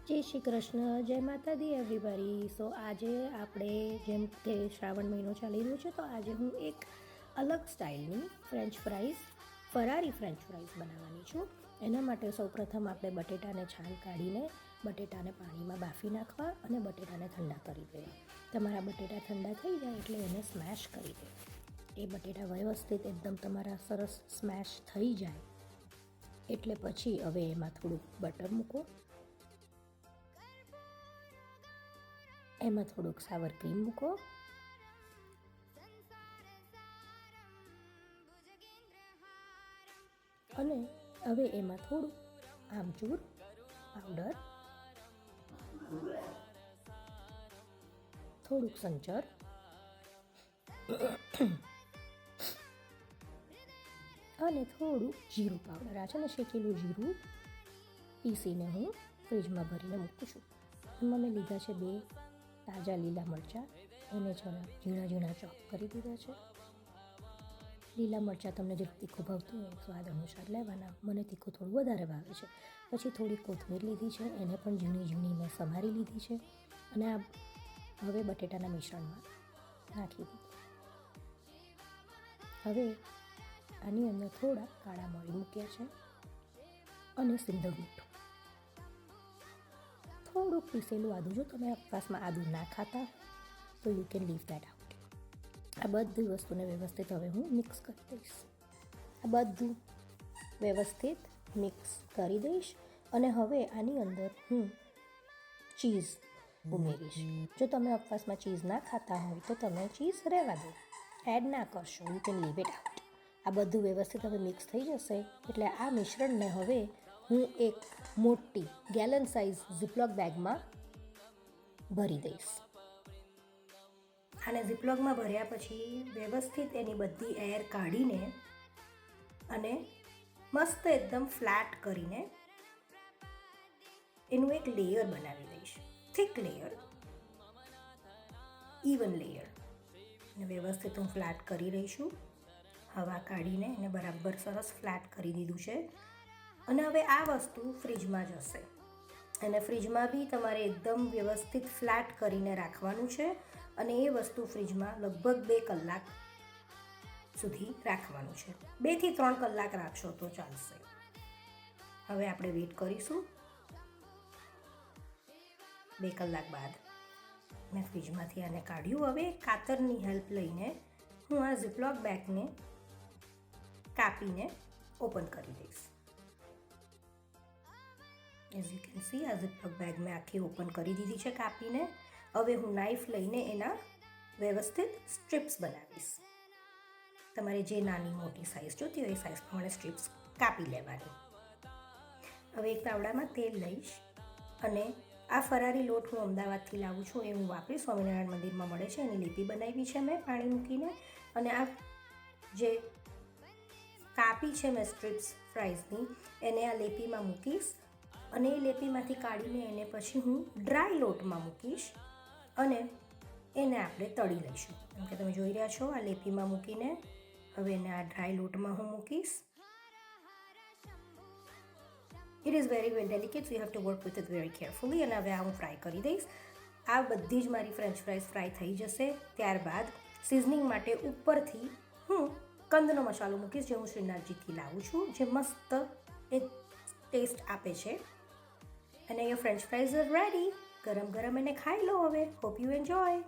જય શ્રી કૃષ્ણ, જય માતાજી એવરીબડી. સો આજે આપણે જેમ કે શ્રાવણ મહિનો ચાલી રહ્યો છે તો આજે હું એક અલગ સ્ટાઇલની ફરારી ફ્રેન્ચ ફ્રાઈઝ બનાવવાની છું. એના માટે સૌપ્રથમ આપણે બટેટાને છાલ કાઢીને બટેટાને પાણીમાં બાફી નાખવા અને બટેટાને ઠંડા કરી દેવા. તમારા બટેટા ઠંડા થઈ જાય એટલે એને સ્મેશ કરી દેવા. એ બટેટા વ્યવસ્થિત એકદમ તમારા સરસ સ્મેશ થઈ જાય એટલે પછી હવે એમાં થોડુંક બટર મૂકો, એમાં થોડુંક સાવર ક્રીમ મૂકો, અને હવે એમાં થોડું આમચૂર પાવડર, થોડુંક સંચર અને થોડું જીરું પાવડર. આ છે ને શેકેલું જીરું પીસીને હું ફ્રીજમાં ભરીને મૂકું છું. એમાં મેં લીધા છે 2 તાજા લીલા મરચાં, એને જરા ઝીણા ઝીણા ચોપ કરી દીધા છે. લીલા મરચાં તમને જેટલું તીખું ભાવતું હોય સ્વાદ અનુસાર લેવાના. મને તીખું થોડું વધારે ભાવે છે. પછી થોડી કોથમીર લીધી છે, એને પણ ઝીણી ઝીણી મેં સમારી લીધી છે અને આ હવે બટેટાના મિશ્રણમાં નાખી દીધું. હવે આની અંદર થોડા કાળા મરી મૂક્યા છે અને સિંધવ મીઠું, થોડુંક પીસેલું આદું. જો તમે ઉપવાસમાં આદું ના ખાતા તો you can live that out. આ બધી વસ્તુને વ્યવસ્થિત હવે હું મિક્સ કરી દઈશ. આ બધું વ્યવસ્થિત મિક્સ કરી દઈશ અને હવે આની અંદર હું ચીઝ ઉમેરીશ. જો તમે ઉપવાસમાં ચીઝ ના ખાતા હોય તો તમે ચીઝ રહેવા દો, એડ ના કરશો, you can live it out. આ બધું વ્યવસ્થિત હવે મિક્સ થઈ જશે એટલે આ મિશ્રણને હવે હું એક મોટી ગેલન સાઇઝ ઝીપલોક બેગમાં ભરી દઈશ. આને ઝીપલોકમાં ભર્યા પછી વ્યવસ્થિત એની બધી એર કાઢીને અને મસ્ત એકદમ ફ્લેટ કરીને એનું એક લેયર બનાવી દઈશ. Thick layer, even layer. અને વ્યવસ્થિત હું ફ્લેટ કરી રહી છું. હવા કાઢીને એને બરાબર સરસ ફ્લેટ કરી દીધું છે. અને હવે આ વસ્તુ ફ્રીજમાં જશે અને ફ્રીજમાં બી તમારે એકદમ વ્યવસ્થિત ફ્લેટ કરીને રાખવાનું છે અને એ વસ્તુ ફ્રીજમાં લગભગ 2 કલાક સુધી રાખવાનું છે. 2 થી 3 કલાક રાખશો તો ચાલશે. હવે આપણે વેઇટ કરીશું. 2 કલાક બાદ મેં ફ્રીજમાંથી આને કાઢ્યું. હવે કાતરની હેલ્પ લઈને હું આ ઝીપલોક બેગને કાપીને ઓપન કરી દઈશ. એઝ યુ કેન સી આ ઝીપલોક બેગ મેં આખી ઓપન કરી દીધી છે કાપીને. હવે હું નાઈફ લઈને એના વ્યવસ્થિત સ્ટ્રીપ્સ બનાવીશ. તમારે જે નાની મોટી સાઇઝ જોતી હોય એ સાઇઝ પ્રમાણે સ્ટ્રીપ્સ કાપી લેવાની. હવે એક તાવડામાં તેલ લઈશ અને આ ફરારી લોટ હું અમદાવાદથી લાવું છું, એ હું વાપરીશ. સ્વામિનારાયણ મંદિરમાં મળે છે. એની લીપી બનાવી છે મેં પાણી મૂકીને અને આ જે કાપી છે મેં સ્ટ્રીપ્સ ફ્રાઈઝની એને આ લેપીમાં મૂકીશ અને એ લેપીમાંથી કાઢીને એને પછી હું ડ્રાય લોટમાં મૂકીશ અને એને આપણે તળી લઈશું. કેમ કે તમે જોઈ રહ્યા છો આ લેપીમાં મૂકીને હવે એને આ ડ્રાય લોટમાં હું મૂકીશ. It is very well delicate, so you have to work with it very carefully. અને હવે આ હું ફ્રાય કરી દઈશ. આ બધી જ મારી ફ્રેન્ચ ફ્રાઈઝ ફ્રાય થઈ જશે. ત્યારબાદ સિઝનિંગ માટે ઉપરથી હું કંદનો મસાલો મૂકીશ, જે હું શ્રીનાથજીથી લાવું છું, જે મસ્ત એક ટેસ્ટ આપે છે. અને your French fries are ready. ગરમ ગરમ એને ખાઈ લો હવે. Hope you enjoy.